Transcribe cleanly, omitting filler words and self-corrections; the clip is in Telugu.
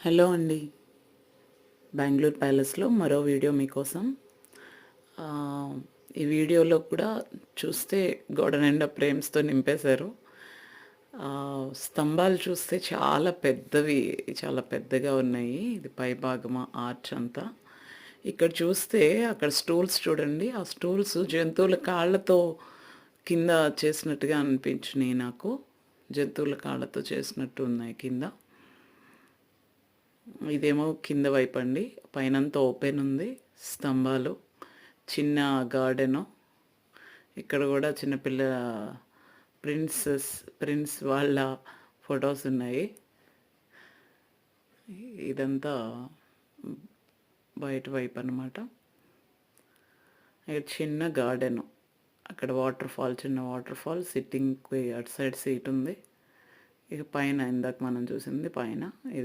హలో అండి. బెంగుళూరు ప్యాలెస్లో మరో వీడియో మీకోసం. ఈ వీడియోలో కూడా చూస్తే గోడ నిండా ఫ్రేమ్స్తో నింపేశారు. స్తంభాలు చూస్తే చాలా పెద్దవి, చాలా పెద్దగా ఉన్నాయి. ఇది పైభాగం ఆర్చ్ అంతా. ఇక్కడ చూస్తే అక్కడ స్టూల్స్ చూడండి. ఆ స్టూల్స్ జంతువుల కాళ్ళతో కింద చేసినట్టుగా అనిపించినాయి నాకు. జంతువుల కాళ్ళతో చేసినట్టు ఉన్నాయి కింద. ఇదేమో కింద వైపు అండి. పైనంతా ఓపెన్ ఉంది. స్తంభాలు, చిన్న గార్డెను. ఇక్కడ కూడా చిన్నపిల్ల ప్రిన్స్ వాళ్ళ ఫొటోస్ ఉన్నాయి. ఇదంతా బయట వైపు అనమాట. ఇక్కడ చిన్న గార్డెను. అక్కడ చిన్న వాటర్ ఫాల్, సిట్టింగ్కి అటు సైడ్ సీట్ ఉంది. ఇక పైన ఇందాక మనం చూసింది పైన. ఇదే